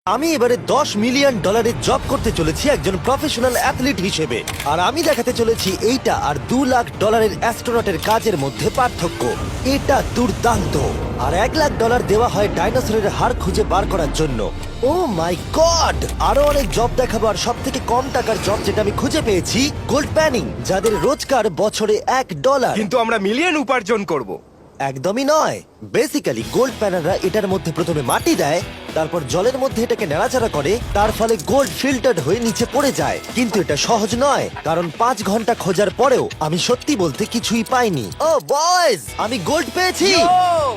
আমি এবারে $10 million job করতে চলেছি একজন প্রফেশনাল অ্যাথলিট হিসেবে, আর আমি দেখাতে চলেছি এইটা আর $2 লাখ অ্যাস্ট্রোনটের কাজের মধ্যে পার্থক্য। এটা দুর্দান্ত। আর $1 লাখ দেওয়া হয় ডাইনোসরের হাড় খুঁজে বার করার জন্য। ও মাই গড! আরো অনেক জব দেখাবো, আর সব থেকে কম টাকার জব যেটা আমি খুঁজে পেয়েছি, গোল্ড প্যানিং, যাদের রোজগার বছরে $1। কিন্তু আমরা মিলিয়ন উপার্জন করব। একদমই নয়। বেসিক্যালি গোল্ড প্যানাররা এটার মধ্যে প্রথমে মাটি দেয়, তারপর জলের মধ্যে এটাকে নাড়াচাড়া করে, তার ফলে গোল্ড ফিল্টার্ড হয়ে নিচে পড়ে যায়। কিন্তু এটা সহজ নয়, কারণ 5 ঘন্টা খোঁজার পরেও আমি সত্যি বলতে কিছুই পাইনি। ও বয়েজ, আমি গোল্ড পেয়েছি।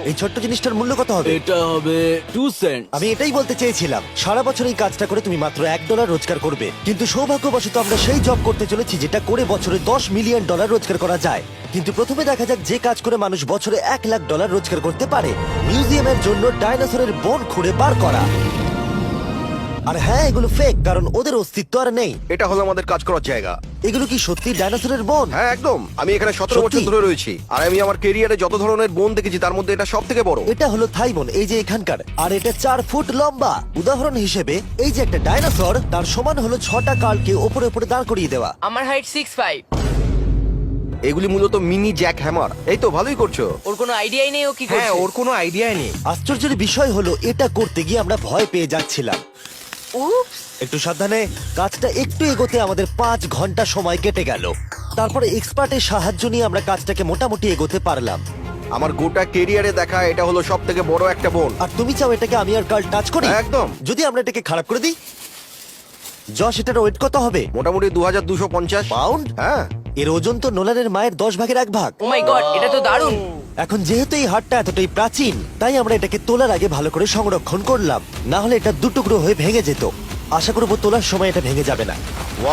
এই ছোট্ট জিনিসটার মূল্য কত হবে? এটা হবে 2 সেন্ট। আমি এটাই বলতে চেয়েছিলাম। সারা বছর এই কাজটা করে তুমি মাত্র $1 রোজগার করবে, কিন্তু সৌভাগ্যবশত আমরা সেই জব করতে চলেছি যেটা করে বছরে $10 মিলিয়ন রোজগার করা যায়। কিন্তু প্রথমে দেখা যাক যে কাজ করে মানুষ বছরে $1 লাখ রোজগার করতে পারে। মিউজিয়ামের জন্য ডাইনোসরের বোন খুঁড়ে বার করা। আর হ্যাঁ, এগুলো ফেক, কারণ ওদের অস্তিত্ব আর নেই। এটা হলো আমাদের কাজ করার জায়গা। এগুলো কি সত্যি ডাইনোসরের বোন? হ্যাঁ একদম। আমি এখানে 17 সত্যি? বছর ধরে রয়েছি, আর আমি আমার কেরিয়ারে যত ধরনের বোন দেখেছি তার মধ্যে এটা সব থেকে বড়। এটা হলো থাই বোন, এই যে এখানকার, আর এটা 4 ফুট লম্বা। উদাহরণ হিসেবে এই যে একটা ডাইনোসর, তার সমান হলো 6টা কালকে ওপরে ওপরে দাঁড় করিয়ে দেওয়া। আমার হাইট 6'5". এগুলি মূলত মিনি জ্যাক হ্যামার। এই তো ভালোই করছো। ওর কোনো আইডিয়াই নেই ও কি হ্যাঁ, করছে। ওর কোনো আইডিয়াই নেই। আশ্চর্যের বিষয় হলো এটা করতে গিয়ে আমরা ভয় পেয়ে যাচ্ছিলাম। উপস। একটু সাবধানে। কাজটা একটু এগোতে আমাদের 5 ঘন্টা সময় কেটে গেল। তারপরে এক্সপার্টের সাহায্য নিয়ে আমরা কাজটাকে মোটামুটি এগোতে পারলাম। আমার গোটা কেরিয়ারে দেখা এটা হলো সব থেকে বড় একটা বোন। আর তুমি চাও এটাকে আমি আর কাল টাচ করি? একদম। যদি আমরা এটাকে খারাপ করে দিই? যশ, এটার ওয়েট কত হবে? মোটামুটি 2250 পাউন্ড? হ্যাঁ। এর ওজন তো নোলানের মায়ের 10 ভাগের 1 ভাগ। ও মাই গড, এটা তো দারুণ। এখন যেহেতু এই হাটটা এতটাই প্রাচীন, তাই আমরা এটাকে তোলার আগে ভালো করে সংরক্ষণ করলাম, না হলে এটা দুটুকরো হয়ে ভেঙে যেত। আশা করবো তোলার সময় এটা ভেঙে যাবে না।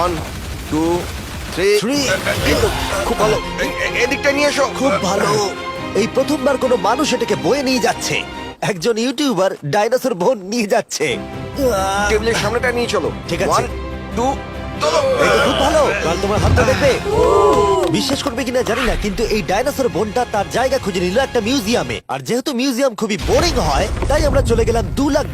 1 2 3 Three. খুব ভালো। এদিকটা নিয়ে এসো। খুব ভালো। এই প্রথমবার কোনো মানুষ এটাকে বয়ে নিয়ে যাচ্ছে। একজন ইউটিউবার ডাইনোসর বোন নিয়ে যাচ্ছে। টেবিলের সামনেটা নিয়ে চলো। ঠিক আছে। 1 2 চলো। এই তো খুব ভালো। কাল তোমার হাতটা দেখবে। বিশ্বাস করবে কিনা জানি না, কিন্তু এই ডাইনোসর বোনটা তার জায়গা খুঁজে নিল একটা মিউজিয়ামে। আর যেহেতু মিউজিয়াম খুবই বোরিং হয়, তাই আমরা চলে গেলাম $2 লাখ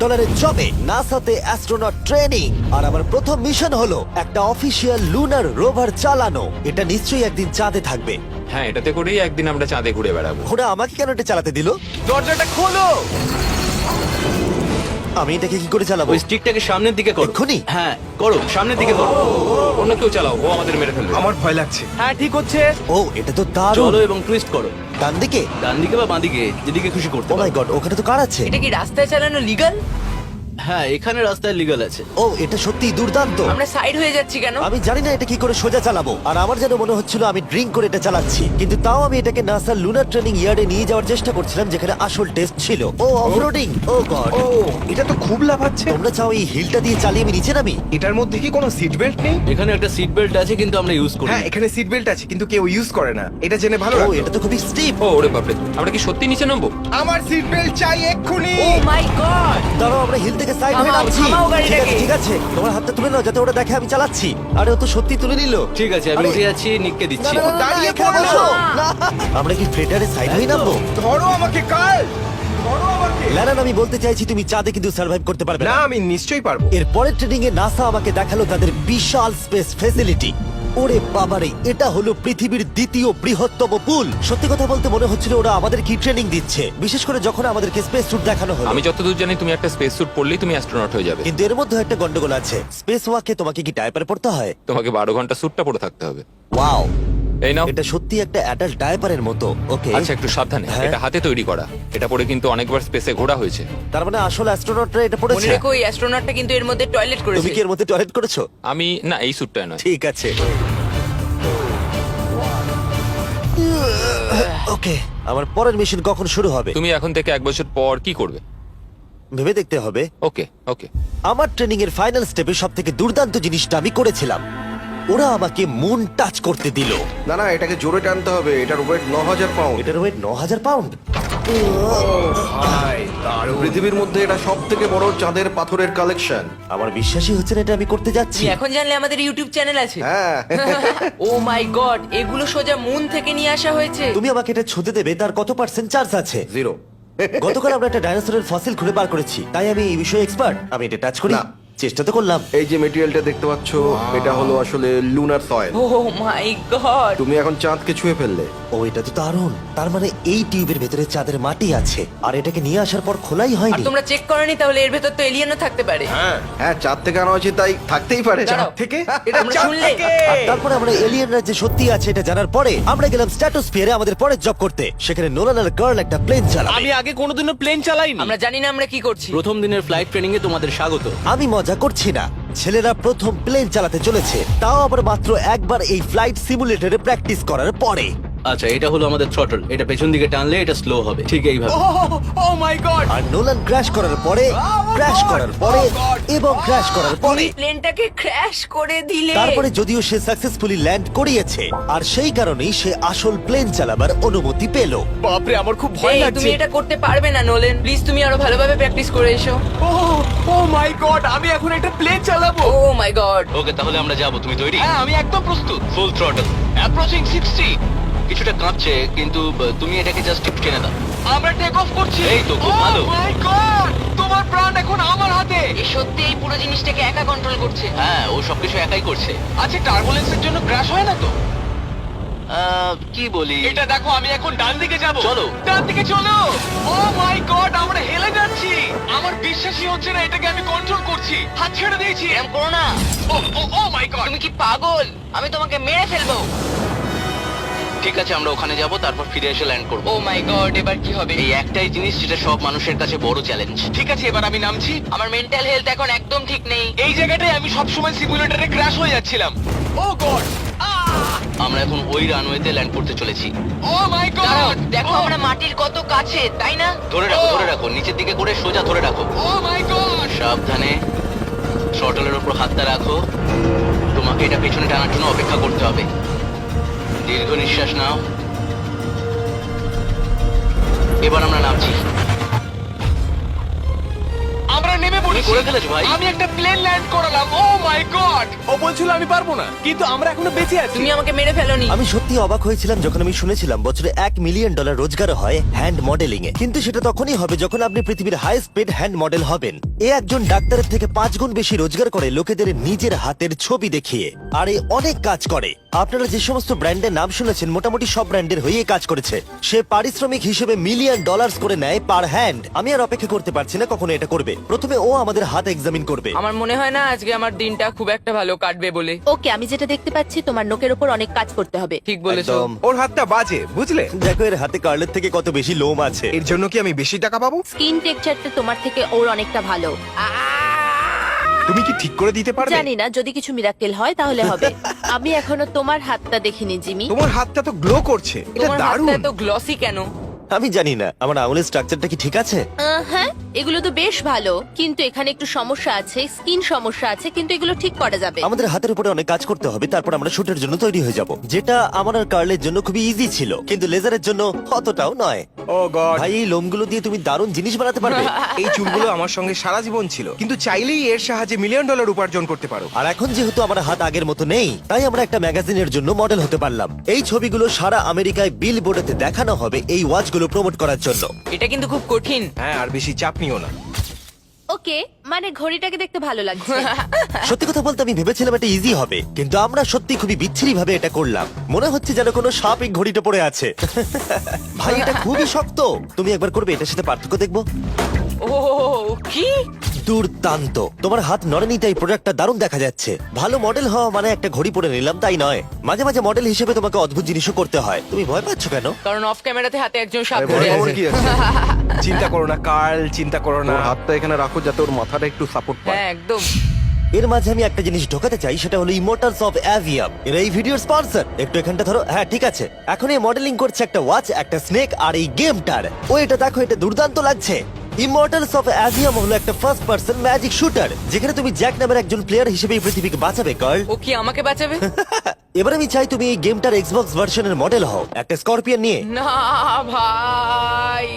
জবে, নাসাতে অ্যাস্ট্রোনট ট্রেনিং। আর আমার প্রথম মিশন হলো একটা অফিসিয়াল লুনার রোভার চালানো। এটা নিশ্চয়ই একদিন চাঁদে থাকবে। হ্যাঁ, এটাতে করেই একদিন আমরা চাঁদে ঘুরে বেড়াবো। ওরা আমাকে কেন এটা চালাতে দিল? দরজাটা খোলো। আমি এটাকে কি করে চালাবো? ওই স্টিকটাকে সামনের দিকে করো। এক্ষুনি? হ্যাঁ, করো, সামনের দিকে করো। অন্য কেউ চালাও, ও আমাদের মেরে ফেলবে। আমার ভয় লাগছে। হ্যাঁ, ঠিক হচ্ছে। ও, এটা তো দারুণ। চলো এবং টুইস্ট করো। ডান দিকে? ডান দিকে বা বাঁ দিকে, যেদিকে খুশি করতে ও মাই পারো। গড, ওখানে তো কার আছে? এটা কি রাস্তায় চালানো লিগাল? হ্যাঁ, এখানে রাস্তায় লিগ্যাল আছে। ও, এটা সত্যিই দুর্দান্ত। আমরা সাইড হয়ে যাচ্ছি কেন? আমি জানি না এটা কি করে সোজা চালাবো, আর আমার যেন মনে হচ্ছিল আমি ড্রিঙ্ক করে এটা চালাচ্ছি। কিন্তু তাও আমি এটাকে নাসার লুনার ট্রেনিং ইয়ার্ডে নিয়ে যাওয়ার চেষ্টা করছিলাম, যেখানে আসল টেস্ট ছিল। ও অফরোডিং। ও গড। ও, এটা তো খুব লাফাচ্ছে। তোমরা চাও এই হিলটা দিয়ে চালিয়ে আমি নিচে নামি? এটার মধ্যে কি কোনো সিট বেল্ট নেই? এখানে একটা সিট বেল্ট আছে, কিন্তু আমরা ইউজ করি হ্যাঁ, না। এখানে সিট বেল্ট আছে, কিন্তু কেউ ইউজ করে না। এটা জেনে ভালো ও, লাগলো। এটা তো খুবই স্টিপ। ও ওরে বাপরে, আমরা কি সত্যি নিচে নামবো? আমার সিট বেল্ট চাই এক্ষুনি। ও মাই গড। দাঁড়াও, আমরা হিল থেকে সাইড হয়ে থামাও, নামছি। থামাও গাড়িটাকে। ঠিক আছে, ঠিক আছে, তোমার হাতটা তুলে নাও যাতে ওরা দেখে আমি চালাচ্ছি। আরে ও তো সত্যি তুলে নিল। ঠিক আছে, আমি আরে, উঠে যাচ্ছি, নিককে না, দিচ্ছি। না, না, না, দাঁড়িয়ে এখানে পড়ো। বসো। না। আমরা কি ফ্রেটারে সাইড হয়ে নামবো? ধরো আমাকে কাল। ধরো আমাকে। ল্যারান, আমি বলতে চাইছি তুমি চাঁদে কিন্তু সার্ভাইভ করতে পারবে না, না। আমি নিশ্চয়ই পারবো। এর পরের ট্রেনিং এ নাসা আমাকে দেখালো তাদের বিশাল স্পেস ফেসিলিটি। ওরে বাবারে, এটা হলো পৃথিবীর দ্বিতীয় বৃহত্তম পুল। সত্যি কথা বলতে মনে হচ্ছিল ওরা আমাদের কি ট্রেনিং দিচ্ছে, বিশেষ করে যখন আমাদেরকে স্পেস স্যুট দেখানো হলো। আমি যতদূর জানি তুমি একটা স্পেস স্যুট পরলেই তুমি অ্যাস্ট্রোনট হয়ে যাবে। কিন্তু এর মধ্যে একটা গন্ডগোল আছে। স্পেস ওয়াকে তোমাকে কি ডায়পার পড়তে হয়? তোমাকে 12 ঘন্টা স্যুটটা পরে থাকতে হবে। ওয়াও, এই নাও। এটা সত্যি একটা অ্যাডাল্ট ডায়পারের মতো। ওকে, আচ্ছা, একটু সাবধানে। হ্যাঁ। এটা হাতে তৈরি করা। এটা পরে কিন্তু অনেকবার স্পেসে ঘোরা হয়েছে। তার মানে আসল অ্যাস্ট্রোনটরা এটা মনে পড়েছে। রেখো এই অ্যাস্ট্রোনটটা কিন্তু এর মধ্যে টয়লেট তুমি করেছে। কি এর মধ্যে টয়লেট করেছো? আমি না, এই স্যুটটা নয়। ঠিক আছে। ওকে, আমার পরের মিশন কখন শুরু হবে তুমি এখন থেকে 1 বছর পর কি করবে? ভেবে দেখতে হবে। ওকে ওকে। আমার ট্রেনিং এর ফাইনাল স্টেপে সব থেকে দুর্দান্ত জিনিসটা আমি করেছিলাম। ওরা আমাকে মুন টাচ করতে দিল। না না, এটাকে জোরে টানতে হবে। এটার ওয়েট 9000 পাউন্ড। এটার ওয়েট 9000 পাউন্ড। ভাই, দারুণ। পৃথিবীর মধ্যে এটা সব থেকে বড় চাঁদের পাথরের কালেকশন। আমার বিশ্বাসই হচ্ছে না এটা আমি করতে যাচ্ছি। তুমি এখন জানলে আমাদের ইউটিউব চ্যানেল আছে। হ্যাঁ। ও মাই গড, এগুলো সোজা মুন থেকে নিয়ে আসা হয়েছে। তুমি আমাকে এটা ছুঁতে দেবে, তার কত পার্সেন্ট চার্জ আছে? 0। গতকাল আমরা একটা ডাইনোসরের ফসিল খুঁজে বার করেছি, তাই আমি এই বিষয়ে এক্সপার্ট। আমি এটা টাচ করি, না। চেষ্টা তো করলাম। এই যে মেটেরিয়ালটা দেখতে পাচ্ছ, এটা হলো আসলে লুনার সয়েল। ও মাই গড, তুমি এখন চাঁদকে ছুঁয়ে ফেললে। ও, এটা তো দারুণ। তার মানে এই টিউবের ভেতরে চাঁদের মাটি আছে, আর এটাকে নিয়ে আসার পর খোলাই আর হয়নি। তোমরা চেক করনি তাহলে এর ভেতর তো এলিয়েনও থাকতে পারে। হ্যাঁ, চাঁদ থেকে আনা হয়েছে, তাই থাকতেই পারে। দাঁড়াও। থেকে এটা আমরা চাঁদ শুনলে? থেকে। আর তারপরে আমরা এলিয়েনরা যে সত্যি আছে এটা জানার পরে আমরা গেলাম স্ট্র্যাটোস্ফিয়ারে আমাদের পরের জব করতে। সেখানে নোলান আর গার্ল একটা প্লেন চালাবে। আমি আগে কোনোদিনও প্লেন চালাইনি। আমরা জানি না আমরা কি করছি। প্রথম দিনের ফ্লাইট ট্রেনিং এ তোমাদের স্বাগত। আমি মজা করছি না, ছেলেরা প্রথম প্লেন চালাতে চলেছে, তাও আবার মাত্র একবার এই ফ্লাইট সিমুলেটরে প্র্যাকটিস করার পরে। আচ্ছা, এটা হলো আমাদের থ্রটল। এটা পেছন দিকে টানলে এটা স্লো হবে, ঠিক এইভাবে। ও মাই গড, আর নোলান ক্র্যাশ করার পরে, ক্র্যাশ করার পরে এবং ক্র্যাশ করার পরে, তুমি প্লেনটাকে ক্র্যাশ করে দিলে। তারপরে যদিও সে সাকসেসফুলি ল্যান্ড করিয়েছে, আর সেই কারণেই সে আসল প্লেন চালাবার অনুমতি পেল। বাপরে আমার খুব ভয় এই, লাগছে। তুমি এটা করতে পারবে না নোলেন। প্লিজ তুমি আরো ভালোভাবে প্র্যাকটিস করে এসো। ও মাই গড, আমি এখন একটা প্লেন চালাবো। ও মাই গড। ওকে, তাহলে আমরা যাবো। তুমি তৈরি? হ্যাঁ, আমি একদম প্রস্তুত। Full throttle, approaching 60। কিছুটা কাঁপছে, কিন্তু তুমি এটাকে জাস্ট টিপ টেনে দাও। আমরা টেক অফ করছি। এই তো, খুব ভালো। ও মাই গড, তোমার প্রাণ এখন আমার হাতে। এ সত্যি এই পুরো জিনিসটাকে একা কন্ট্রোল করছে। হ্যাঁ, ও সবকিছু একাই করছে। আচ্ছা, টার্বুলেন্সের জন্য ক্র্যাশ হয় না তো? কি বলি? এটা দেখো, আমি এখন ডান দিকে যাব। চলো। ডান দিকে চলো। ও মাই গড, আমরা হেলে যাচ্ছি। আমার বিশ্বাসই হচ্ছে না এটাকে আমি কন্ট্রোল করছি। হাত ছেড়ে দিয়েছি। এরকম করো না। ও মাই গড। তুমি কি পাগল? আমি তোমাকে মেরে ফেলবো। ঠিক আছে, আমরা ওখানে যাব, তারপর ফিরে এসে ল্যান্ড করব। ও মাই গড, এবার কি হবে? এই একটাই জিনিস যেটা সব মানুষের কাছে বড় চ্যালেঞ্জ। ঠিক আছে, এবার আমি নামছি। আমার মেন্টাল হেলথ এখন একদম ঠিক নেই। এই জায়গাটায় আমি সব সময় সিমুলেটরে ক্র্যাশ হয়ে যাচ্ছিলাম। ও গড, আমরা এখন ওই রানওয়েতে ল্যান্ড করতে চলেছি। ও মাই দাঁড়াও, গড। দেখো আমরা মাটির কত কাছে, তাই না? ধরে রাখো, ধরে রাখো, নিচের দিকে করে সোজা ধরে রাখো। ও মাই গড। সাবধানে শটলের উপর হাতটা রাখো। তোমাকে এটা পেছনে টানার জন্য অপেক্ষা করতে হবে। দীর্ঘ নিঃশ্বাস নাও। এবার আমরা নামছি। আমরা নেমে পড়েছি। তুমি করে ফেলেছো, ভাই। আমি একটা প্লেন ল্যান্ড করালাম। ও মাই গড। ও বলছিল আমি পারবো না, কিন্তু আমরা এখনো বেঁচে আছি। তুমি আমাকে মেরে ফেলোনি। আমি সত্যি অবাক হয়েছিলাম যখন আমি শুনেছিলাম বছরে $1 মিলিয়ন রোজগার হয় হ্যান্ড মডেলিং এ। কিন্তু সেটা তখনই হবে যখন আপনি পৃথিবীর হাইস্ট পেড হ্যান্ড মডেল হবেন। এ একজন ডাক্তারের থেকে 5 গুণ বেশি রোজগার করে লোকেদের নিজের হাতের ছবি দেখিয়ে, আর এ অনেক কাজ করে। আপনারা যে সমস্ত ব্র্যান্ডের নাম শুনেছেন মোটামুটি সব ব্র্যান্ডের হয়ে কাজ করেছে। সে পারিশ্রমিক হিসেবে $1 মিলিয়ন করে নেয় পার হ্যান্ড। আমি আর অপেক্ষা করতে পারছি না কখনো এটা করবে। প্রথমে ও আমাদের হাত এক্সামিন করবে। আমার মনে হয় না আজকে আমার দিনটা খুব একটা ভালো কাটবে বলে। ওকে, আমি যেটা দেখতে পাচ্ছি তোমার নোকের ওপর অনেক কাজ করতে হবে। ঠিক বলেছো। একদম। ওর হাতটা বাজে, বুঝলে? দেখো এর হাতে কার্লের থেকে কত বেশি লোম আছে। এর জন্য কি আমি বেশি টাকা পাবো? স্কিন টেক্সচারটা তোমার থেকে ওর অনেকটা ভালো। তুমি কি ঠিক করে দিতে পারবে? জানি না, যদি কিছু মিরাকেল হয় তাহলে হবে। আমি এখনো তোমার হাতটা দেখিনি জিমি। তোমার হাতটা তো গ্লো করছে। এটা তোমার হাতটা দারুণ। এত গ্লসি কেন? আমি জানি না আমার আঙুলের স্ট্রাকচারটা কি ঠিক আছে। হ্যাঁ, এগুলো তো বেশ ভালো, কিন্তু এখানে একটু সমস্যা আছে, স্কিন সমস্যা আছে, কিন্তু এগুলো ঠিক করা যাবে। আমাদের হাতের উপরে অনেক কাজ করতে হবে, তারপর আমরা শুটের জন্য তৈরি হয়ে যাব, যেটা আমার আর কার্লের জন্য খুবই ইজি ছিল, কিন্তু লেজারের জন্য অতটাও নয়। ও গড। ভাই এই লোমগুলো দিয়ে তুমি দারুণ জিনিস বানাতে পারবে। এই চুলগুলো আমার সঙ্গে সারা জীবন ছিল, কিন্তু চাইলেই এর সাহায্যে $1 মিলিয়ন উপার্জন করতে পারো। আর এখন যেহেতু আমার হাত আগের মতো নেই, তাই আমরা একটা ম্যাগাজিনের জন্য মডেল হতে পারলাম। এই ছবিগুলো সারা আমেরিকায় বিল বোর্ডেতে দেখানো হবে এই ওয়াচগুলো প্রমোট করার জন্য। এটা কিন্তু খুব কঠিন। হ্যাঁ, আর বেশি চাপ নিও না। ওকে, মানে ঘড়িটাকে দেখতে ভালো লাগছে। সত্যি কথা বলতে আমি ভেবেছিলাম এটা ইজি হবে, কিন্তু আমরা সত্যি খুবই বিচ্ছিরি ভাবে এটা করলাম। মনে হচ্ছে যেন কোনো সাপ এই ঘড়িটা পড়ে আছে। ভাই এটা খুবই শক্ত। তুমি একবার করবে, এটার সাথে পার্থক্য দেখবো। ও কি দুর্দান্ত। তোমার হাত নড়েনি তাই প্রোডাক্টটা দারুণ দেখা যাচ্ছে। ভালো মডেল হওয়া মানে একটা ঘড়ি পরে নিলাম তাই নয়, মাঝে মাঝে মডেল হিসেবে তোমাকে অদ্ভুত জিনিসও করতে হয়। তুমি ভয় পাচ্ছ কেন? কারণ অফ ক্যামেরাতে হাতে একজন সাপ আরে, ধরে ভয় পাওয়ার আছে। কি আছে? চিন্তা করো না কার্ল, চিন্তা করো না। ওর হাতটা এখানে রাখো যাতে ওর মাথাটা একটু সাপোর্ট পায়। হ্যাঁ একদম। এর মাঝে আমি একটা জিনিস ঢোকাতে চাই, সেটা হলো ইমোর্টালস অফ অ্যাভিয়াম। এরা এই ভিডিওর স্পন্সর। একটু এখানটা ধরো। হ্যাঁ ঠিক আছে। এখন এই মডেলিং করছে একটা ওয়াচ, একটা স্নেক আর এই গেমটার। ও এটা দেখো, এটা দুর্দান্ত লাগছে। ইমর্টালস অফ অ্যাভিয়াম হলো একটা ফার্স্ট পার্সন ম্যাজিক শুটার, যেখানে তুমি জ্যাক নামের একজন প্লেয়ার হিসেবে এই পৃথিবীকে বাঁচাবে গার্ল। ও কি আমাকে বাঁচাবে? এবার আমি চাই তুমি এই গেমটার এক্সবক্স ভার্সনের মডেল হও, একটা স্করপিয়ন নিয়ে। না ভাই,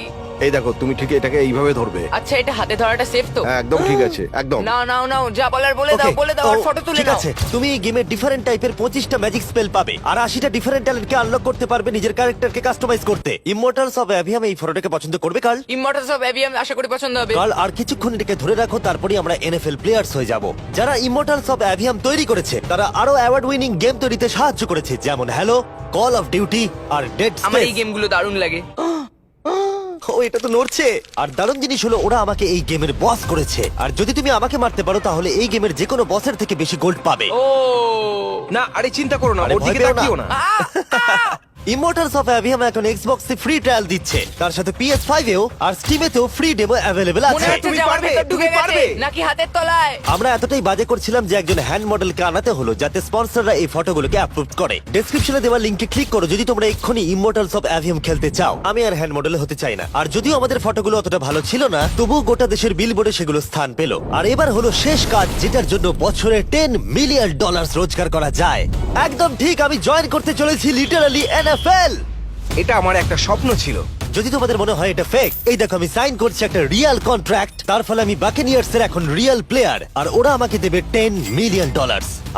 এই দেখো, তুমি ঠিক এটাকে এইভাবে ধরবে। আচ্ছা এটা হাতে ধরাটা সেফ তো? হ্যাঁ, একদম ঠিক আছে, একদম। নাও নাও নাও, যা বলার বলে দাও, Okay, বলে দাও, আর ফটো তুলে ঠিক নাও। আছে, তুমি এই গেমে ডিফারেন্ট টাইপের 25টা ম্যাজিক স্পেল পাবে আর 80টা ডিফারেন্ট ট্যালেন্টকে আনলক করতে পারবে নিজের ক্যারেক্টারকে কাস্টমাইজ করতে। ইমমর্টালস অফ অ্যাভিয়াম এই ফটোটাকে পছন্দ করবে কার্ল? ইমমর্টালস অফ অ্যাভিয়াম আশা করি পছন্দ হবে। কার্ল, আর কিছুক্ষণ এটাকে ধরে রাখো, তারপরে আমরা এনএফএল প্লেয়ার্স হয়ে যাব। যারা ইমমর্টালস অফ অ্যাভিয়াম তৈরি করেছে তারা আরো অ্যাওয়ার্ড উইনিং গেম তৈরিতে সাহায্য করেছে, যেমন হ্যালো, কল অফ ডিউটি আর ডেড আমার এই স্পেস। গেমগুলো দারুণ লাগে। ও, এটা তো নড়ছে। আর দারুণ জিনিস হলো ওরা আমাকে এই গেমের বস করেছে, আর যদি তুমি আমাকে মারতে পারো তাহলে এই গেমের যে কোনো বসের থেকে বেশি গোল্ড পাবে। ও না, আরে চিন্তা করো না, আরে ওর ভয় দিকে পেও না। তাকিও না। ইমমর্টালস অফ অ্যাভিয়াম এখন এক্সবক্সে ফ্রি ট্রায়াল দিচ্ছে, তার সাথে PS5 এও আর স্টিমেতেও ফ্রি ডেমো অ্যাভেলেবল মনে আছে। হচ্ছে তুমি যে আমার পারবে, ভেতর তুমি ঢুকে গেছে পারবে। নাকি হাতের তলায়। আমরা এতটাই বাজে করছিলাম যে একজন হ্যান্ড মডেলকে আনাতে হলো যাতে স্পন্সররা এই ফটোগুলোকে অ্যাপ্রুভ করে। ডেসক্রিপশনে দেওয়া লিংকে ক্লিক করো যদি তোমরা এক্ষুনি ইমমর্টালস অফ অ্যাভিয়াম খেলতে চাও। আমি আর হ্যান্ড মডেল হতে চাই না, আর যদিও আমাদের ফটোগুলো অতটা ভালো ছিল না, তবুও গোটা দেশের বিলবোর্ডে সেগুলো স্থান পেল। আর এবার হলো শেষ কাজ, যেটার জন্য বছরে $10 মিলিয়ন রোজগার করা যায়। একদম ঠিক, আমি জয়েন করতে চলেছি লিটারালি NFL। এটা আমার একটা স্বপ্ন ছিল। যদি তোমাদের মনে হয় এটা ফেক, এই দেখো আমি সাইন করছি একটা রিয়েল কন্ট্রাক্ট। তার ফলে আমি বাকেনিয়ার্স এর এখন রিয়েল প্লেয়ার, আর ওরা আমাকে দেবে $10 মিলিয়ন।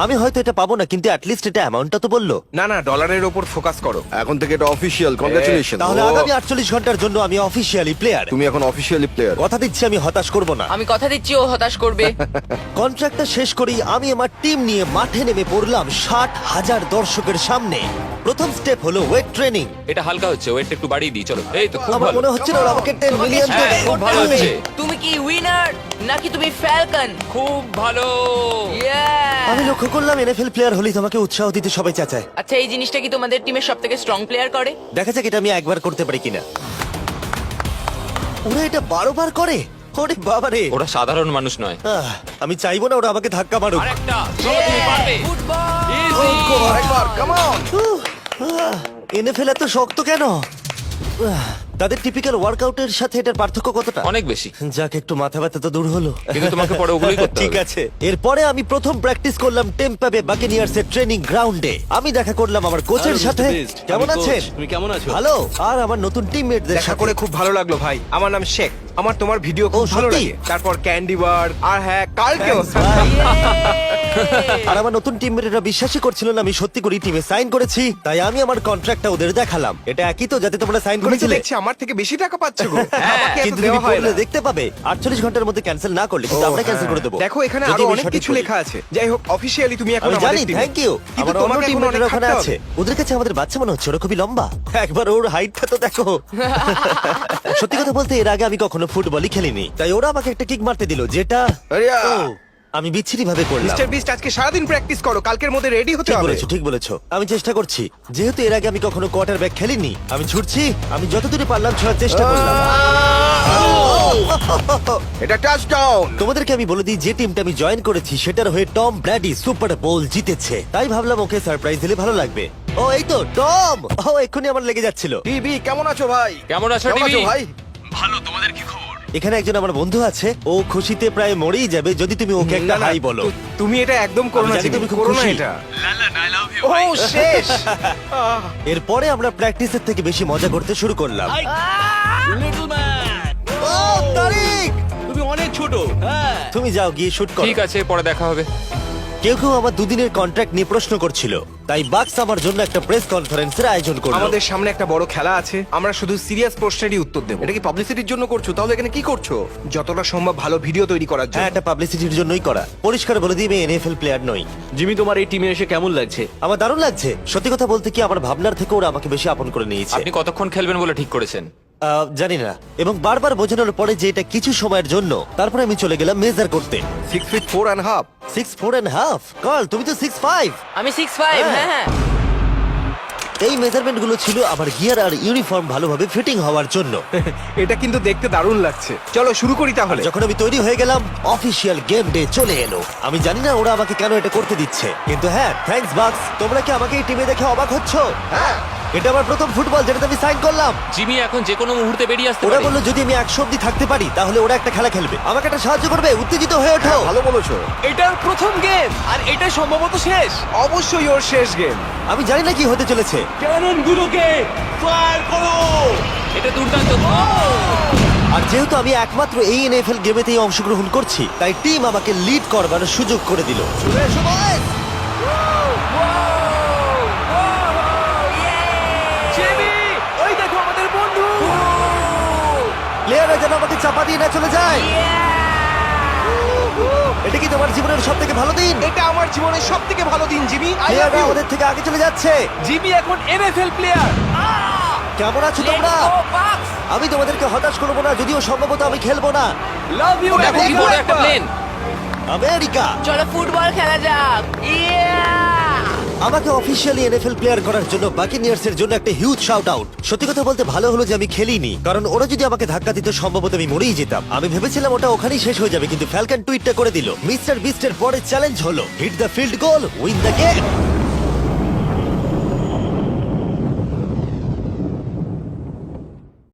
আমি হয়তো এটা পাবো না, কিন্তু অ্যাটলিস্ট এটা অ্যামাউন্টটা তো বললো। না না, ডলারের ওপর ফোকাস করো। এখন থেকে এটা অফিসিয়াল, কংগ্রাচুলেশন। তাহলে আগামী 48 ঘন্টার জন্য আমি অফিসিয়ালি প্লেয়ার। তুমি এখন অফিসিয়ালি প্লেয়ার। কথা দিচ্ছি আমি হতাশ করব না। আমি কথা দিচ্ছি ও হতাশ করবে। কন্ট্রাক্টটা শেষ করেই আমি আমার টিম নিয়ে মাঠে নেমে পড়লাম 60,000 দর্শকের সামনে। প্রথম স্টেপ হলো ওয়েট ট্রেনিং। এটা হালকা হচ্ছে, ওয়েটটা একটু বাড়িয়ে দিই, চলো। এই তো খুব আমার ভালো। মনে হচ্ছে না ওরা আমাকে 10 মিলিয়ন তোমাকে দেবে। try খুব ভালো করতে হবে। হচ্ছে। তুমি কি উইনার নাকি তুমি ফ্যালকন? খুব ভালো। আমি লক্ষ্য করলাম NFL প্লেয়ার হলেই তোমাকে উৎসাহ দিতে সবাই চাচায়। আচ্ছা এই জিনিসটা কি তোমাদের টিমের সবথেকে স্ট্রং প্লেয়ার করে? দেখা যাক এটা আমি একবার করতে পারি কিনা। ওরা এটা 12 বার করে? ওরে বাবারে। ওরা সাধারণ মানুষ নয়। আমি চাইবো না ওরা আমাকে ধাক্কা মারুক। আরেকটা, চলো তুমি পারবে। ফুটবল। Easy। আরেকবার, কাম অন। NFL এত শক্ত কেন? তাদের টিপিক্যাল ওয়ার্কআউটের সাথে এটার পার্থক্য কতটা? অনেক বেশি। যাক, একটু মাথা ব্যথা তো দূর হলো। কিন্তু তোমাকে পরে ওগুলোই করতে ঠিক হবে। আছে। এরপরে আমি প্রথম প্র্যাকটিস করলাম টেম্পা বে বাকেনিয়ার্স এর ট্রেনিং গ্রাউন্ডে। আমি দেখা করলাম আমার কোচের সাথে। কেমন আছেন? তুমি কেমন আছো? ভালো। আর আমার নতুন টিমমেটদের দেখা সাথে। করে খুব ভালো লাগলো ভাই। আমার নাম শেখ। আমার তোমার ভিডিও খুব ও, ভালো সত্যি? লাগে। তারপর ক্যান্ডি বার, আর হ্যাঁ কালকেও। আর আমার নতুন টিমমেটরা বিশ্বাসই করছিল না আমি সত্যি করে টিমে সাইন করেছি, তাই আমি আমার কন্ট্রাক্টটা ওদের দেখালাম। এটা একই তো যাতে তোমরা সাইন তুমি তো করেছিলে? দেখছি আমার থেকে বেশি টাকা পাচ্ছ গো। আমাকে এত কিন্তু দেওয়া তুমি হয় করলে না। দেখতে পাবে 48 ঘন্টার মধ্যে ক্যান্সেল না করলে কিন্তু ও, আমরা ক্যান্সেল হ্যাঁ। করে দেবো। দেখো এখানে যদি আরো আমি অনেক সঠিক কিছু বলি। লেখা আছে। যাই হোক, অফিসিয়ালি তুমি এখন আমি আমাদের জানি, টিমে। Thank you. কিন্তু আমার অন্য তোমাকে এখন টিমমেটরা অনেক ওখানে খাটতে আছে। হবে। ওদের কাছে আমাদের বাচ্চা মনে হচ্ছে, ওরা খুবই লম্বা। একবার ওর হাইটটা তো দেখো। সত্যি কথা বলতে এর আগে আমি কখনো ফুটবলই খেলিনি, তাই ওরা আমাকে একটা কিক মারতে দিল, যেটা আরিয়া! ও, আমি বিচ্ছিরি ভাবে করলাম। মিস্টার বিস্ট আজকে সারাদিন প্র্যাকটিস করো, কালকের মধ্যে রেডি হতে ঠিক হবে। বলেছো, ঠিক বলেছো। আমি চেষ্টা করছি। যেহেতু এর আগে আমি কখনো কোয়ার্টারব্যাক খেলিনি, আমি ছুটছি। আমি যতদূরে পারলাম ছোড়ার চেষ্টা করলাম। এটা টাচডাউন। তোমাদেরকে আমি বলে দিই যে টিমটা আমি জয়েন করেছি সেটার হয়ে টম ব্র্যাডি সুপার বোল জিতেছে, তাই ভাবলাম ওকে সারপ্রাইজ দিলে ভালো লাগবে। ও, এই তো টম। ও, এক্ষুনি আমার লেগে যাচ্ছিল। টিভি কেমন আছো ভাই? কেমন আছো, কেমন টিভি? আছো ভাই? এখানে একজন আমার বন্ধু আছে, ও খুশিতে প্রায় মরেই যাবে যদি তুমি ওকে একটা না, না, হাই বলো। তুমি এটা একদম করো আমি না, জানি জিমি, তুমি খুব করো না খুশি। এটা। ও শেষ। এরপরে আমরা প্র্যাকটিসের থেকে বেশি মজা করতে শুরু করলাম। লিটল ম্যান, ও, তারিক! তুমি অনেক ছোট। হ্যাঁ, তুমি যাও গিয়ে শুট করো। ঠিক আছে, পরে দেখা হবে। কেউ কেউ আমার দুদিনের কন্ট্রাক্ট নিয়ে প্রশ্ন করছিল, তাই বাক্স আমার জন্য একটা প্রেস কনফারেন্সের আয়োজন করলো। আমাদের সামনে একটা বড় খেলা আছে, আমরা শুধু সিরিয়াস প্রশ্নেরই উত্তর দেব। এটা কি পাবলিসিটির জন্য করছো? তাহলে এখানে কি করছো? যতটা সম্ভব ভালো ভিডিও তৈরি করার হ্যাঁ, জন্য। এটা পাবলিসিটির জন্যই করা। পরিষ্কার বলে দিই আমি NFL প্লেয়ার নই। জিমি তোমার এই টিমে এসে কেমন লাগছে? আমার দারুণ লাগছে। সত্যি কথা বলতে কি, আমার ভাবনার থেকে ওরা আমাকে বেশি আপন করে নিয়েছে। আপনি কতক্ষণ খেলবেন বলে ঠিক করেছেন? জানি না, এবং বারবার বোঝানোর পরে যে এটা কিছু সময়ের জন্য। তারপরে আমি চলে গেলাম মেজার করতে। 6 feet 4.5। 6'4.5"। কল, তুমি তো 6'5". আমি 6'5", হ্যাঁ হ্যাঁ। এই মেজারমেন্ট গুলো ছিল আমার গিয়ার আর ইউনিফর্ম ভালোভাবে ফিটিং হওয়ার জন্য। এটা কিন্তু দেখতে দারুণ লাগছে। চলো শুরু করি তাহলে। যখন আমি তৈরি হয়ে গেলাম, অফিসিয়াল গেম ডে চলে এলো। আমি জানি না ওরা আমাকে কেন এটা করতে দিচ্ছে, কিন্তু হ্যাঁ, থ্যাঙ্কস বাক্স। তোমরা কি আমাকে এই টিমে দেখে অবাক হচ্ছ? হ্যাঁ, এটা আমার প্রথম ফুটবল যেটাতে আমি সাইন করলাম। জিমি এখন যে কোনো মুহূর্তে বেরিয়ে আসতে ওরা পারে। বললো যদি আমি 100 অব্দি থাকতে পারি তাহলে ওরা একটা খেলা খেলবে। আমাকে একটা সাহায্য করবে, উত্তেজিত হয়ে ওঠো। ভালো বলেছো। এটার প্রথম গেম আর এটা সম্ভবত শেষ। অবশ্যই ওর শেষ গেম। আমি জানি না কি হতে চলেছে। ক্যানন গুলোকে ফায়ার করো। এটা দুর্দান্ত। আর যেহেতু আমি একমাত্র এই এনএফএল গেমেতেই অংশগ্রহণ করছি, তাই টিম আমাকে লিড করবার সুযোগ করে দিল। চলে এসো বয়েজ! জিমি, ওই দেখো আমাদের বন্ধু। প্লেয়াররা যেন আমাকে চাপা দিয়ে না চলে যায়। এটা কি তোমার জীবনের সব থেকে ভালো দিন? এটা আমার জীবনের সব থেকে ভালো দিন, জিমি। আই লাভ প্লেয়াররা ইউ। আমাদের থেকে আগে চলে যাচ্ছে। জিমি এখন এনএফএল প্লেয়ার। কেমন আছো তোমরা? আমি তোমাদেরকে হতাশ করবো না, যদিও সম্ভবত আমি খেলবো না। Love you. দেখো কি বড় একটা প্লেন। আমেরিকা চলো ফুটবল খেলা যাক। আমাকে অফিসিয়ালি এনএফএল প্লেয়ার করার জন্য বাকিনিয়ার্স এর জন্য একটা হিউজ শাউট আউট। সত্যি কথা বলতে ভালো হলো যে আমি খেলিনি, কারণ ওরা যদি আমাকে ধাক্কা দিত সম্ভবত আমি মরেই যেতাম। আমি ভেবেছিলাম ওটা ওখানেই শেষ হয়ে যাবে, কিন্তু ফ্যালকন টুইটটা করে দিল, মিস্টার বিস্টের পরের চ্যালেঞ্জ হলো hit the field goal, win the game.